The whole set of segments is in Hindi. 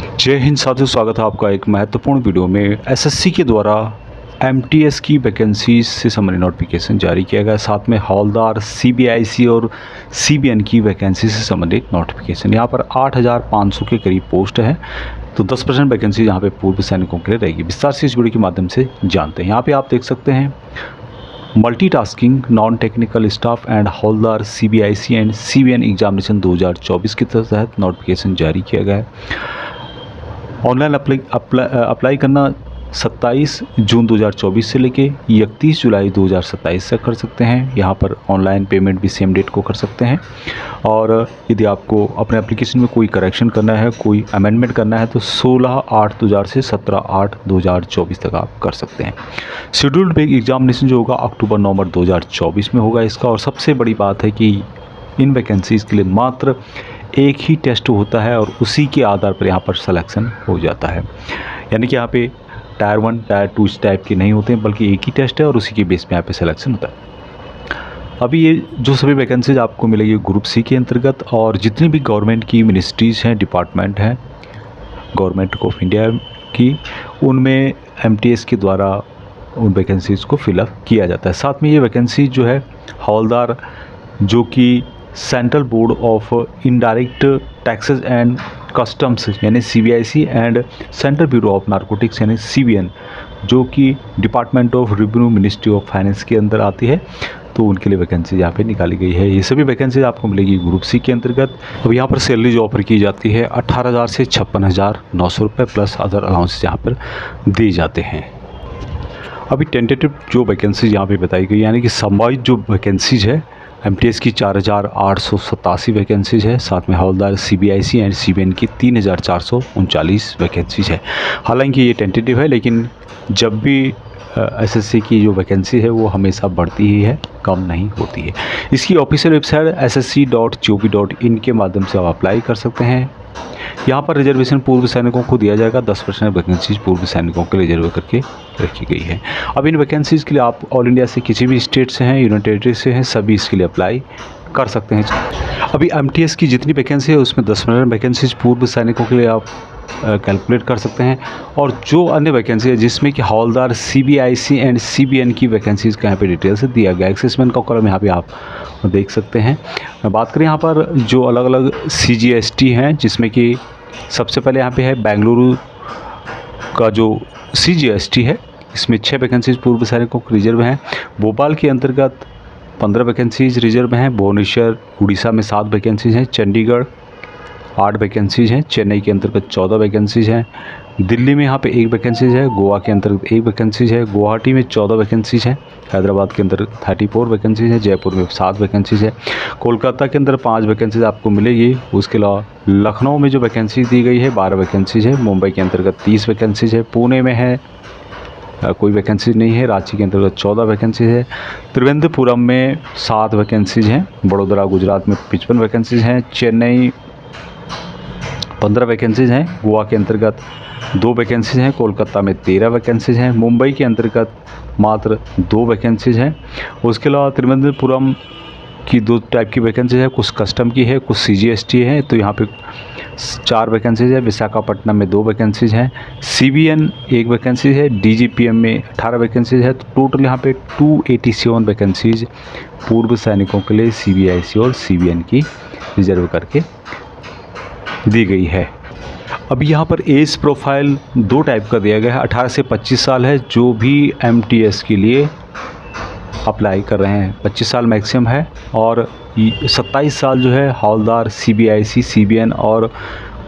जय हिंद साथियों, स्वागत है आपका एक महत्वपूर्ण वीडियो में। एसएससी के द्वारा एमटीएस की वैकेंसीज से संबंधित नोटिफिकेशन जारी किया गया। साथ में हवलदार, सीबीआईसी और सीबीएन की वैकेंसी से संबंधित नोटिफिकेशन। यहाँ पर 8500 के करीब पोस्ट है, तो 10% वैकेंसी यहाँ पे पूर्व सैनिकों के लिए रहेगी। विस्तार से इस वीडियो के माध्यम से जानते हैं। यहाँ पे आप देख सकते हैं multitasking non technical staff and havildar CBIC and CBN examination 2024 के तहत नोटिफिकेशन जारी किया गया है। ऑनलाइन अप्लाई करना 27 जून 2024 से लेके 31 जुलाई 2027 तक कर सकते हैं। यहाँ पर ऑनलाइन पेमेंट भी सेम डेट को कर सकते हैं। और यदि आपको अपने एप्लीकेशन में कोई करेक्शन करना है, कोई अमेंडमेंट करना है, तो 16/8/2000 से 17/8/2024 तक आप कर सकते हैं। शेड्यूल्ड एग्जामिनेशन जो होगा अक्टूबर-नवंबर 2024 में होगा इसका। और सबसे बड़ी बात है कि इन वैकेंसीज़ के लिए मात्र एक ही टेस्ट होता है और उसी के आधार पर यहाँ पर सिलेक्शन हो जाता है। यानी कि यहाँ पे टायर 1, टायर 2 इस टाइप के नहीं होते हैं, बल्कि एक ही टेस्ट है और उसी के बेस पे यहाँ पे सिलेक्शन होता है। अभी ये जो सभी वैकेंसीज आपको मिलेगी ग्रुप सी के अंतर्गत, और जितनी भी गवर्नमेंट की मिनिस्ट्रीज़ हैं, डिपार्टमेंट हैं गवर्नमेंट ऑफ इंडिया की, उनमें एमटीएस के द्वारा उन वैकेंसीज़ को फिलअप किया जाता है। साथ में ये वैकेंसी जो है हवलदार, जो कि central board of indirect taxes and customs यानी CBIC and central bureau of narcotics यानी सीबीएन, जो कि department of revenue ministry of finance के अंदर आती है, तो उनके लिए वैकेंसी यहाँ पे निकाली गई है। ये सभी वैकेंसी आपको मिलेगी ग्रुप सी के अंतर्गत। अब यहाँ पर सैलरी जो ऑफर की जाती है 18,000 से 56,900 रुपये प्लस अदर अलाउंस यहाँ पर दिए जाते हैं। अभी टेंटेटिव जो वैकेंसीज यहाँ पे बताई गई, यानी कि संभावित जो वैकेंसीज है एमटीएस की 4,887 वैकेंसीज है। साथ में हवलदार, सीबीआईसी एंड सीबीएन की 3,439 वैकेंसीज है। हालांकि ये टेंटेटिव है, लेकिन जब भी एसएससी की जो वैकेंसी है वो हमेशा बढ़ती ही है, कम नहीं होती है। इसकी ऑफिशियल वेबसाइट ssc.gov.in के माध्यम से आप अप्लाई कर सकते हैं। यहाँ पर रिजर्वेशन पूर्व सैनिकों को दिया जाएगा। 10% वैकेंसीज पूर्व सैनिकों के लिए रिजर्व करके रखी गई है। अब इन वैकेंसीज़ के लिए आप ऑल इंडिया से किसी भी स्टेट से हैं, यूनियन टेरिटरी से हैं, सभी इसके लिए अप्लाई कर सकते हैं। अभी एमटीएस की जितनी वैकेंसी है उसमें 10% वैकेंसीज पूर्व सैनिकों के लिए आप कैलकुलेट कर सकते हैं। और जो अन्य वैकेंसी है जिसमें कि हवलदार, सीबीआईसी एंड सीबीएन की वैकेंसीज़ का यहाँ पे डिटेल से दिया गया है। एक्सेसमेंट का कॉलम यहाँ पे आप देख सकते हैं। बात करें यहाँ पर जो अलग अलग सीजीएसटी हैं, जिसमें कि सबसे पहले यहाँ पे है बेंगलुरु का जो सीजीएसटी है, इसमें 6 वैकेंसीज पूर्व सैनिकों को रिजर्व हैं। भोपाल के अंतर्गत 15 वैकेंसीज रिजर्व हैं। भुवनेश्वर उड़ीसा में 7 वैकेंसीज हैं। चंडीगढ़ 8 वैकेंसीज हैं। चेन्नई के अंतर्गत 14 वैकेंसीज हैं। दिल्ली में यहाँ पे 1 वैकेंसीज है। गोवा के अंतर्गत 1 वैकेंसीज है। गुवाहाटी में 14 वैकेंसीज हैं। हैदराबाद के अंदर 34 वैकेंसीज है। जयपुर में 7 वैकेंसीज है। कोलकाता के अंदर 5 वैकेंसीज आपको मिलेगी। उसके अलावा लखनऊ में जो वैकेंसी दी गई है 12 वैकेंसीज है। मुंबई के अंतर्गत 30 वैकेंसीज है। पुणे में है कोई वैकेंसी नहीं है। रांची के अंतर्गत 14 वैकेंसीज है। त्रिवेंद्रपुरम में 7 वैकेंसीज हैं। बड़ोदरा गुजरात में 55 वैकेंसीज हैं। चेन्नई 15 वैकेंसीज हैं। गोवा के अंतर्गत 2 वैकेंसीज हैं। कोलकाता में 13 वैकेंसीज हैं। मुंबई के अंतर्गत मात्र 2 वैकेंसीज हैं। उसके अलावा त्रिवेंद्रपुरम की 2 टाइप की वैकेंसीज है, कुछ कस्टम की है, कुछ सीजीएसटी है, तो यहाँ पे 4 वैकेंसीज है। विशाखापट्टनम में 2 वैकेंसीज हैं। सीबीएन 1 वैकेंसी है। डीजीपीएम में 18 वैकेंसीज है। तो टोटल यहाँ पे 287 वैकेंसीज पूर्व सैनिकों के लिए सीबीआईसी और सीबीएन की रिजर्व करके दी गई है। अब यहाँ पर एज प्रोफाइल 2 टाइप का दिया गया है। 18 से 25 साल है जो भी एमटीएस के लिए अप्लाई कर रहे हैं। 25 साल मैक्सिमम है। और 27 साल जो है हवलदार, सीबीआईसी, सीबीएन और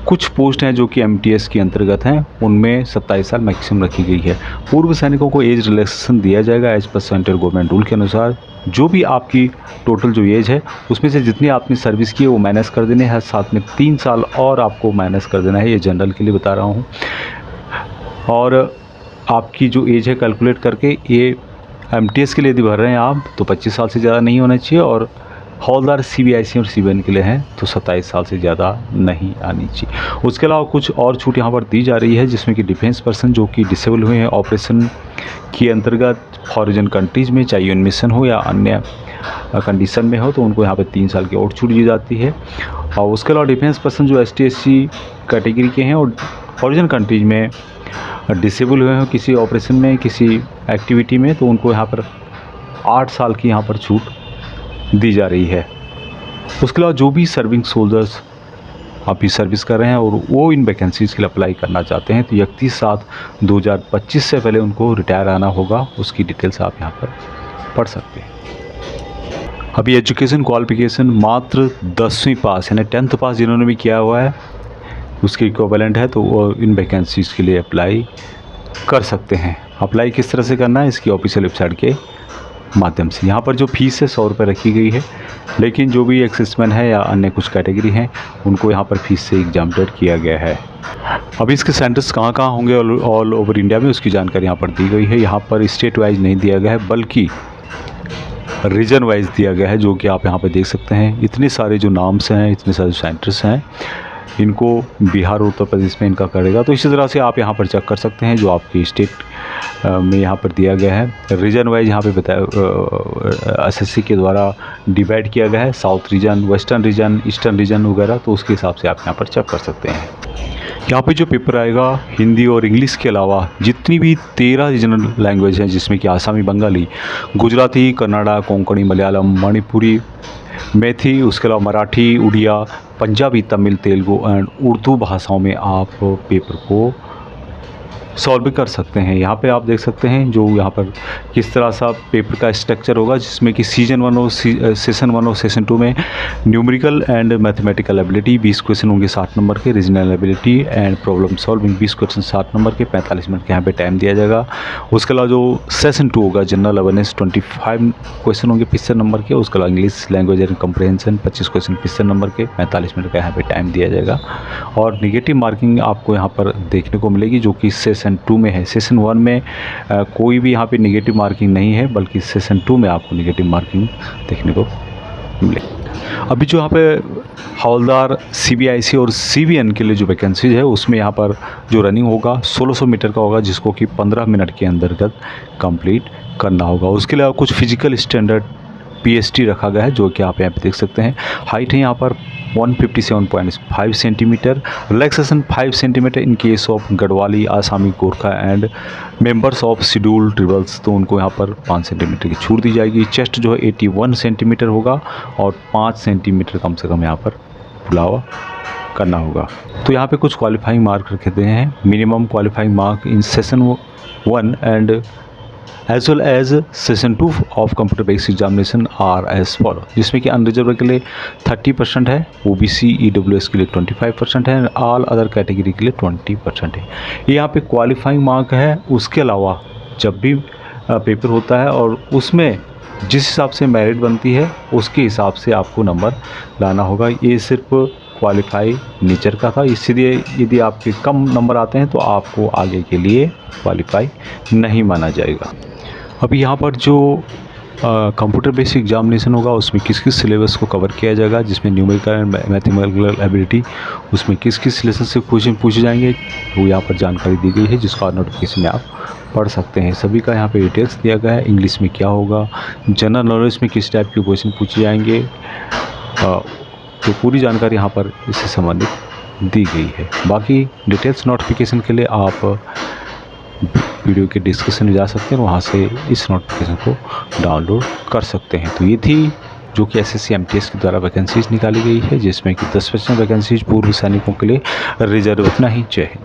कुछ पोस्ट हैं जो कि एमटीएस के अंतर्गत हैं, उनमें 27 साल मैक्सिमम रखी गई है। पूर्व सैनिकों को एज रिलैक्सेशन दिया जाएगा as per central government rule के अनुसार। जो भी आपकी टोटल जो एज है उसमें से जितनी आपने सर्विस की है वो माइनस कर देने हैं। साथ में 3 साल और आपको माइनस कर देना है। ये जनरल के लिए बता रहा हूँ। और आपकी जो एज है कैलकुलेट करके, ये एमटीएस के लिए यदि भर रहे हैं आप तो 25 साल से ज़्यादा नहीं होना चाहिए, और हवलदार, सीबीआईसी और सीबीएन के लिए हैं तो 27 साल से ज़्यादा नहीं आनी चाहिए। उसके अलावा कुछ और छूट यहाँ पर दी जा रही है, जिसमें कि डिफेंस पर्सन जो कि डिसेबल हुए हैं ऑपरेशन के अंतर्गत फॉरेन कंट्रीज़ में, चाहे यूएन मिशन हो या अन्य कंडीशन में हो, तो उनको यहाँ पे 3 साल की और छूट दी जाती है। और उसके अलावा डिफेंस पर्सन जो ST SC कैटेगरी के हैं और फॉरेन कंट्रीज में डिसेबल हुए हैं किसी ऑपरेशन में, किसी एक्टिविटी में, तो उनको यहाँ पर 8 साल की यहाँ पर छूट दी जा रही है। उसके अलावा जो भी सर्विंग सोल्जर्स अभी सर्विस कर रहे हैं और वो इन वैकेंसीज़ के लिए अप्लाई करना चाहते हैं, तो 31/7/2025 से पहले उनको रिटायर आना होगा। उसकी डिटेल्स आप यहाँ पर पढ़ सकते हैं। अभी एजुकेशन क्वालिफिकेशन मात्र 10वीं पास यानी 10th पास जिन्होंने भी किया हुआ है उसके इक्विवेलेंट है, तो वो इन वैकेंसीज़ के लिए अप्लाई कर सकते हैं। अप्लाई किस तरह से करना है, इसकी ऑफिशियल वेबसाइट के माध्यम से। यहाँ पर जो फीस है 100 रुपये रखी गई है, लेकिन जो भी एक्सेसमैन है या अन्य कुछ कैटेगरी हैं उनको यहाँ पर फीस से एग्जाम्प्टेड किया गया है। अभी इसके सेंटर्स कहाँ कहाँ होंगे ऑल ओवर इंडिया में, उसकी जानकारी यहाँ पर दी गई है। यहाँ पर स्टेट वाइज नहीं दिया गया है बल्कि रीजन वाइज दिया गया है, जो कि आप यहाँ पर देख सकते हैं। इतने सारे जो नाम्स हैं, इतने सारे सेंटर्स हैं, इनको बिहार और उत्तर प्रदेश में इनका करेगा। तो इसी तरह से आप यहाँ पर चेक कर सकते हैं जो आपकी स्टेट में यहाँ पर दिया गया है। रीजन वाइज यहाँ पे बताया एसएससी के द्वारा डिवाइड किया गया है, south region, western region, eastern region वगैरह, तो उसके हिसाब से आप यहाँ पर चेक कर सकते हैं। यहाँ पे जो पेपर आएगा हिंदी और इंग्लिश के अलावा जितनी भी 13 रीजनल लैंग्वेज हैं, जिसमें कि आसामी, बंगाली, गुजराती, कन्नड़ा, कोंकणी, मलयालम, मणिपुरी, मैथी, उसके अलावा मराठी, उड़िया, पंजाबी, तमिल, तेलुगु एंड उर्दू भाषाओं में आप पेपर को सॉल्व भी कर सकते हैं। यहाँ पे आप देख सकते हैं जो यहाँ पर किस तरह सा पेपर का स्ट्रक्चर होगा, जिसमें कि सेशन 1 और सेशन 2 में numerical and mathematical ability 20 question होंगे 60 नंबर के, regional ability and problem solving 20 question 60 number के, 45 मिनट के यहाँ पे टाइम दिया जाएगा। उसके अलावा जो सेशन 2 होगा जनरल अवेयरनेस 25 क्वेश्चन होंगे 75 नंबर के। उसके अलावा English language and comprehension 25 question 75 number के, 45 मिनट का यहाँ पे टाइम दिया जाएगा। और निगेटिव मार्किंग आपको यहाँ पर देखने को मिलेगी, जो कि सेशन 2 में है। सेशन 1 में कोई भी यहाँ पे नेगेटिव मार्किंग नहीं है, बल्कि सेशन 2 में आपको नेगेटिव मार्किंग देखने को मिलेगी। अभी जो यहाँ पे हवलदार, सीबीआईसी और सीबीएन के लिए जो वैकेंसीज है, उसमें यहाँ पर जो रनिंग होगा 1600 मीटर का होगा, जिसको कि 15 मिनट के अंतर्गत कंप्लीट करना होगा। उसके अलावा कुछ फिजिकल स्टैंडर्ड पीएसटी रखा गया है, जो कि आप यहाँ पे देख सकते हैं। हाइट है यहाँ पर 157.5 centimetre, relaxation 5 centimetre in case of Garhwali, Asami, Gorkha and members of scheduled tribes, तो उनको यहाँ पर 5 सेंटीमीटर की छूट दी जाएगी। चेस्ट जो है 81 सेंटीमीटर होगा और 5 सेंटीमीटर कम से कम यहाँ पर फुलावा करना होगा। तो यहाँ पे कुछ क्वालिफाइंग मार्क रखे गए हैं। Minimum qualifying mark in session 1 and as well as session 2 of computer based examination are as follow, जिसमें कि अनरिजर्व के लिए 30% है, ओबीसी ईडब्ल्यूएस के लिए 25% है, ऑल अदर कैटेगरी के लिए 20% है। ये यहाँ पे क्वालिफाइंग मार्क है। उसके अलावा जब भी पेपर होता है और उसमें जिस हिसाब से मेरिट बनती है उसके हिसाब से आपको नंबर लाना होगा। ये सिर्फ क्वालिफाई नेचर का था, इसलिए यदि आपके कम नंबर आते हैं तो आपको आगे के लिए क्वालिफाई नहीं माना जाएगा। अभी यहाँ पर जो कंप्यूटर बेस्ड एग्जामिनेशन होगा उसमें किस किस सिलेबस को कवर किया जाएगा, जिसमें न्यूमेरिकल एंड मैथमेटिकल एबिलिटी, उसमें किस किस लेसन से क्वेश्चन पूछे जाएंगे, वो यहाँ पर जानकारी दी गई है, जिसका नोटिफिकेशन में आप पढ़ सकते हैं। सभी का यहाँ पे डिटेल्स दिया गया है। इंग्लिश में क्या होगा, जनरल नॉलेज में किस टाइप के क्वेश्चन पूछे जाएंगे, तो पूरी जानकारी यहाँ पर इससे संबंधित दी गई है। बाकी डिटेल्स नोटिफिकेशन के लिए आप वीडियो के डिस्क्रिप्शन में जा सकते हैं, वहाँ से इस नोटिफिकेशन को डाउनलोड कर सकते हैं। तो ये थी जो कि एसएससी एमटीएस के द्वारा वैकेंसीज निकाली गई है, जिसमें कि 10% वैकेंसीज पूर्व सैनिकों के लिए रिजर्व। इतना ही। जय हिंद।